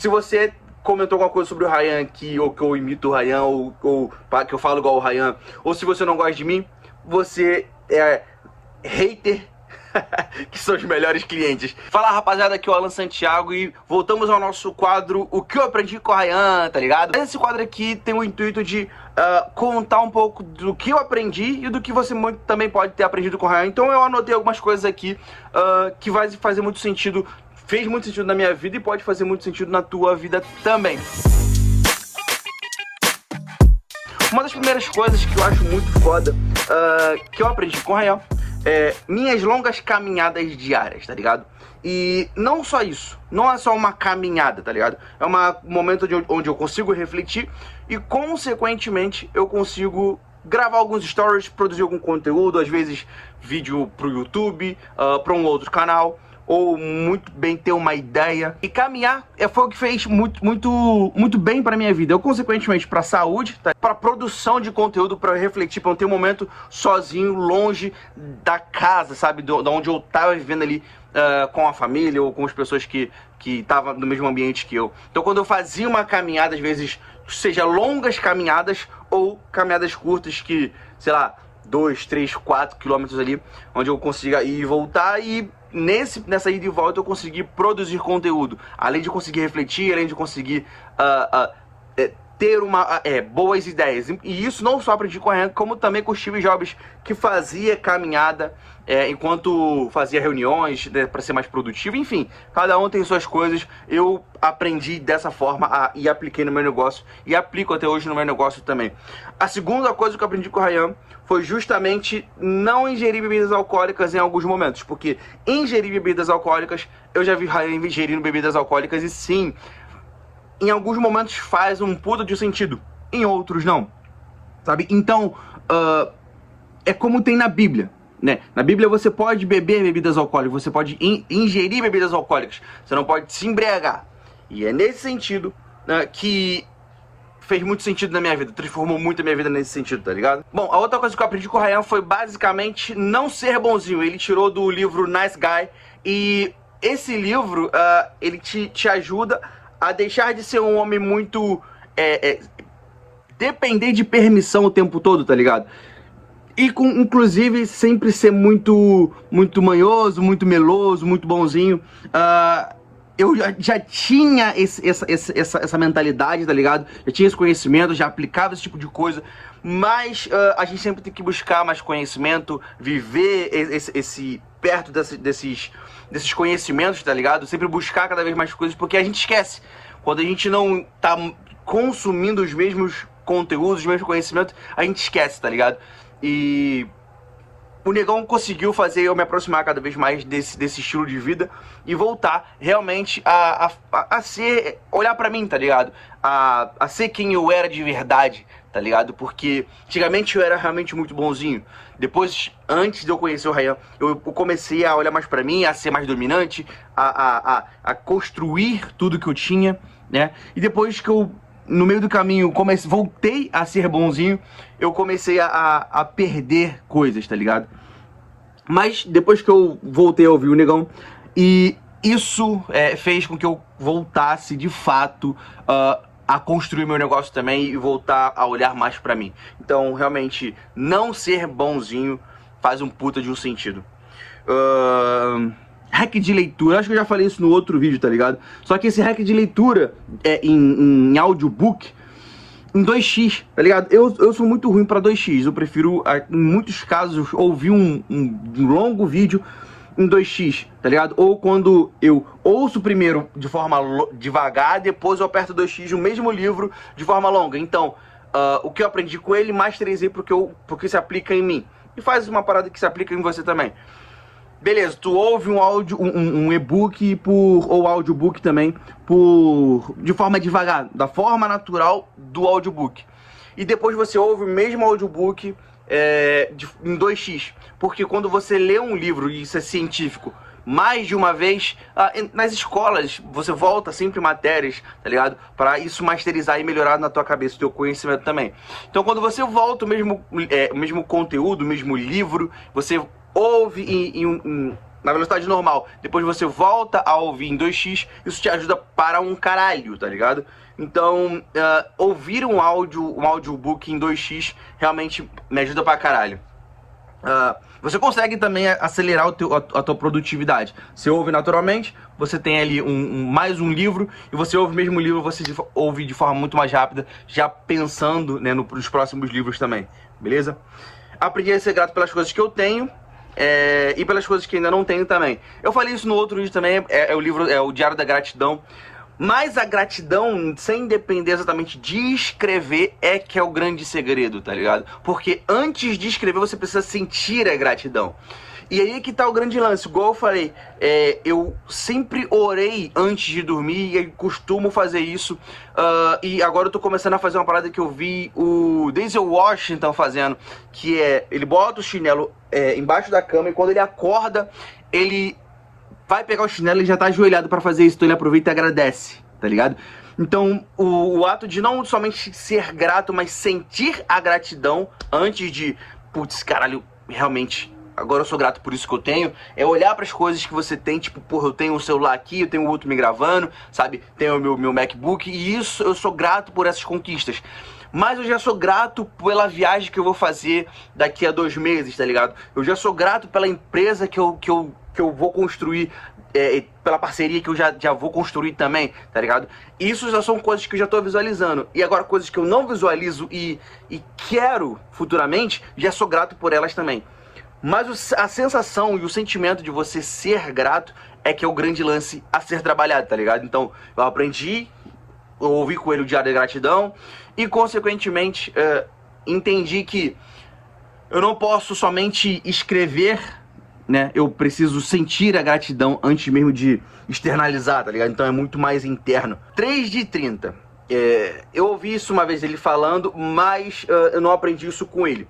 Se você comentou alguma coisa sobre o Ryan aqui, ou que eu imito o Ryan, ou que eu falo igual o Ryan, ou se você não gosta de mim, você é hater, que são os melhores clientes. Fala, rapaziada, aqui é o Alan Santiago e voltamos ao nosso quadro O que eu aprendi com o Ryan, tá ligado? Esse quadro aqui tem o intuito de contar um pouco do que eu aprendi e do que você também pode ter aprendido com o Ryan. Então eu anotei algumas coisas aqui que vai fazer muito sentido, fez muito sentido na minha vida e pode fazer muito sentido na tua vida também. Uma das primeiras coisas que eu acho muito foda que eu aprendi com o Ryan minhas longas caminhadas diárias, tá ligado? E não só isso, não é só uma caminhada, tá ligado? É um momento onde eu consigo refletir e, consequentemente, eu consigo gravar alguns stories, produzir algum conteúdo, às vezes vídeo pro YouTube, pra um outro canal, ou muito bem ter uma ideia. E caminhar foi o que fez muito bem pra minha vida. Eu, consequentemente, pra saúde, tá? Pra produção de conteúdo, pra refletir, pra não ter um momento sozinho, longe da casa, sabe? Da onde eu tava vivendo ali com a família ou com as pessoas que estavam no mesmo ambiente que eu. Então, quando eu fazia uma caminhada, às vezes, seja longas caminhadas ou caminhadas curtas que, sei lá, 2, 3, 4 quilômetros ali, onde eu consiga ir e voltar, e nessa ida e volta eu consegui produzir conteúdo, além de conseguir refletir, além de conseguir ter boas ideias. E isso não só aprendi com a Ryan, como também com o Steve Jobs, que fazia caminhada enquanto fazia reuniões, né, para ser mais produtivo. Enfim, cada um tem suas coisas. Eu aprendi dessa forma e apliquei no meu negócio, e aplico até hoje no meu negócio também. A segunda coisa que eu aprendi com o Ryan foi justamente não ingerir bebidas alcoólicas em alguns momentos, porque ingerir bebidas alcoólicas, eu já vi Ryan ingerindo bebidas alcoólicas, e sim, em alguns momentos faz um puta de sentido, em outros não, sabe? Então, é como tem na Bíblia, né? Na Bíblia você pode beber bebidas alcoólicas, você pode ingerir bebidas alcoólicas, você não pode se embriagar. E é nesse sentido que fez muito sentido na minha vida, transformou muito a minha vida nesse sentido, tá ligado? Bom, a outra coisa que eu aprendi com o Ryan foi basicamente não ser bonzinho. Ele tirou do livro Nice Guy, e esse livro, ele te ajuda a deixar de ser um homem muito depender de permissão o tempo todo, tá ligado? E inclusive sempre ser muito manhoso, muito meloso, muito bonzinho. Eu já tinha essa mentalidade, tá ligado? Já tinha esse conhecimento, já aplicava esse tipo de coisa, mas a gente sempre tem que buscar mais conhecimento, viver perto desses conhecimentos, tá ligado? Sempre buscar cada vez mais coisas, porque a gente esquece. Quando a gente não tá consumindo os mesmos conteúdos, os mesmos conhecimentos, a gente esquece, tá ligado? E o Negão conseguiu fazer eu me aproximar cada vez mais desse estilo de vida e voltar realmente a olhar pra mim, tá ligado? A ser quem eu era de verdade, tá ligado? Porque antigamente eu era realmente muito bonzinho. Depois, antes de eu conhecer o Ryan, eu comecei a olhar mais pra mim, a ser mais dominante, a construir tudo que eu tinha, né? E depois que eu, no meio do caminho, voltei a ser bonzinho, eu comecei a perder coisas, tá ligado? Mas depois que eu voltei a ouvir o Negão, e isso fez com que eu voltasse de fato a construir meu negócio também e voltar a olhar mais pra mim. Então, realmente, não ser bonzinho faz um puta de um sentido. Hack de leitura, acho que eu já falei isso no outro vídeo, tá ligado? Só que esse hack de leitura em audiobook em 2x, tá ligado? Eu sou muito ruim pra 2x, eu prefiro, em muitos casos, ouvir um longo vídeo em 2x, tá ligado? Ou quando eu ouço primeiro de forma devagar, depois eu aperto 2x no mesmo livro de forma longa. Então, o que eu aprendi com ele, masterizei porque se aplica em mim. E faz uma parada que se aplica em você também. Beleza, tu ouve um áudio, um e-book ou audiobook também, de forma devagar, da forma natural do audiobook. E depois você ouve o mesmo audiobook em 2x. Porque quando você lê um livro, e isso é científico, mais de uma vez, nas escolas você volta sempre matérias, tá ligado? Para isso masterizar e melhorar na tua cabeça o teu conhecimento também. Então quando você volta o mesmo conteúdo, o mesmo livro, você ouve na velocidade normal, depois você volta a ouvir em 2x, isso te ajuda para um caralho, tá ligado? Então, ouvir um audiobook em 2x realmente me ajuda pra caralho. Você consegue também acelerar a tua produtividade. Você ouve naturalmente, você tem ali mais um livro, e você ouve o mesmo livro, você ouve de forma muito mais rápida, já pensando, né, nos próximos livros também, beleza? Aprendi a ser grato pelas coisas que eu tenho, e pelas coisas que ainda não tenho também. Eu falei isso no outro vídeo também, é o Diário da Gratidão. Mas a gratidão, sem depender exatamente de escrever, que é o grande segredo, tá ligado? Porque antes de escrever, você precisa sentir a gratidão. E aí que tá o grande lance. Igual eu falei, eu sempre orei antes de dormir e costumo fazer isso. E agora eu tô começando a fazer uma parada que eu vi o Denzel Washington fazendo, que ele bota o chinelo embaixo da cama, e quando ele acorda, ele vai pegar o chinelo e já tá ajoelhado pra fazer isso, então ele aproveita e agradece, tá ligado? Então, o ato de não somente ser grato, mas sentir a gratidão antes de, putz, caralho, realmente, agora eu sou grato por isso que eu tenho, é olhar pras coisas que você tem, tipo, porra, eu tenho um celular aqui, eu tenho outro me gravando, sabe? Tenho o meu MacBook, e isso, eu sou grato por essas conquistas. Mas eu já sou grato pela viagem que eu vou fazer daqui a 2 meses, tá ligado? Eu já sou grato pela empresa que eu vou construir, pela parceria que eu já vou construir também, tá ligado? Isso já são coisas que eu já tô visualizando. E agora coisas que eu não visualizo e quero futuramente, já sou grato por elas também. Mas a sensação e o sentimento de você ser grato que é o grande lance a ser trabalhado, tá ligado? Então, eu aprendi, eu ouvi com ele o Diário da Gratidão e, consequentemente, entendi que eu não posso somente escrever, né? Eu preciso sentir a gratidão antes mesmo de externalizar, tá ligado? Então é muito mais interno. 3 de 30. Eu ouvi isso uma vez ele falando, mas eu não aprendi isso com ele.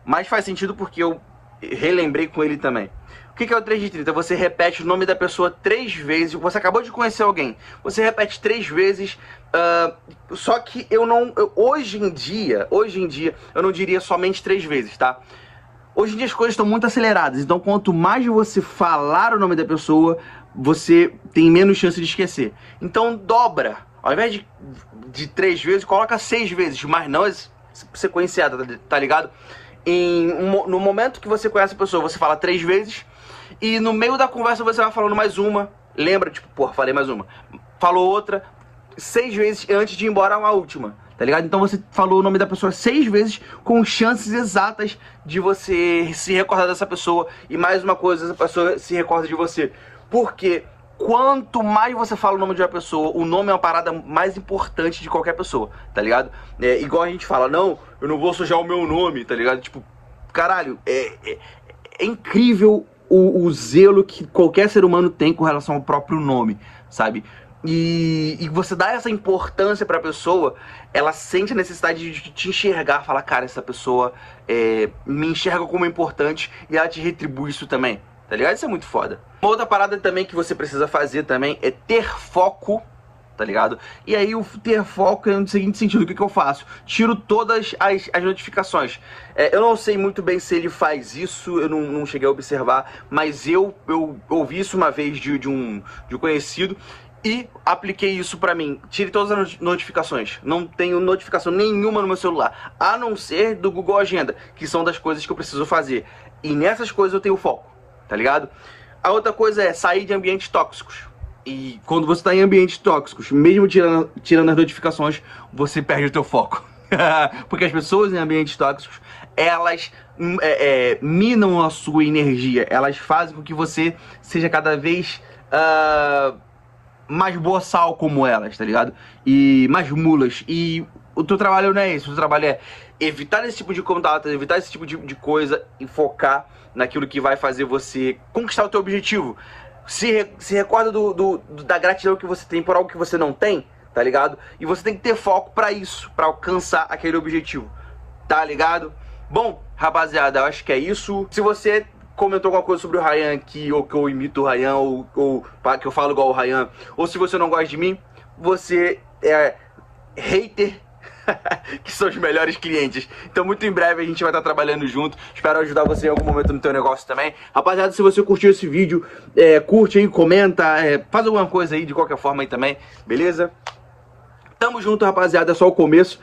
Mas faz sentido porque eu relembrei com ele também. O que é o 3 de 30? Você repete o nome da pessoa 3 vezes. Você acabou de conhecer alguém, você repete 3 vezes. Só que hoje em dia, eu não diria somente 3 vezes, tá? Hoje em dia as coisas estão muito aceleradas, então quanto mais você falar o nome da pessoa, você tem menos chance de esquecer. Então dobra, ao invés de 3 vezes, coloca 6 vezes, mas não sequenciada, tá ligado? No momento que você conhece a pessoa, você fala 3 vezes, e no meio da conversa você vai falando mais uma, lembra, tipo, porra, falei mais uma, falou outra, 6 vezes antes de ir embora a última, tá ligado? Então você falou o nome da pessoa 6 vezes com chances exatas de você se recordar dessa pessoa, e mais uma coisa, essa pessoa se recorda de você. Porque quanto mais você fala o nome de uma pessoa, o nome é uma parada mais importante de qualquer pessoa, tá ligado? Igual a gente fala, não, eu não vou sujar o meu nome, tá ligado? Tipo, caralho, é incrível o zelo que qualquer ser humano tem com relação ao próprio nome, sabe? E você dá essa importância pra pessoa, ela sente a necessidade de te enxergar, falar, cara, essa pessoa me enxerga como importante, e ela te retribui isso também, tá ligado? Isso é muito foda. Uma outra parada também que você precisa fazer também é ter foco, tá ligado? E aí o ter foco é no seguinte sentido, o que eu faço? Tiro todas as notificações. Eu não sei muito bem se ele faz isso, eu não cheguei a observar, mas eu ouvi isso uma vez de um conhecido, e apliquei isso pra mim. Tire todas as notificações. Não tenho notificação nenhuma no meu celular, a não ser do Google Agenda, que são das coisas que eu preciso fazer. E nessas coisas eu tenho foco, tá ligado? A outra coisa é sair de ambientes tóxicos. E quando você tá em ambientes tóxicos, mesmo tirando as notificações, você perde o teu foco. Porque as pessoas em ambientes tóxicos, elas minam a sua energia. Elas fazem com que você seja cada vez mais boçal como elas, tá ligado? E mais mulas. E o teu trabalho não é esse. O teu trabalho é evitar esse tipo de contato, evitar esse tipo de coisa e focar naquilo que vai fazer você conquistar o teu objetivo. Se recorda da gratidão que você tem por algo que você não tem, tá ligado? E você tem que ter foco pra isso, pra alcançar aquele objetivo, tá ligado? Bom, rapaziada, eu acho que é isso. Se você comentou alguma coisa sobre o Ryan aqui, ou que eu imito o Ryan, ou que eu falo igual o Ryan, ou se você não gosta de mim, você é hater que são os melhores clientes. Então muito em breve a gente vai estar trabalhando junto. Espero ajudar você em algum momento no teu negócio também. Rapaziada, se você curtiu esse vídeo, curte aí, comenta, faz alguma coisa aí de qualquer forma aí também, beleza? Tamo junto, rapaziada, é só o começo.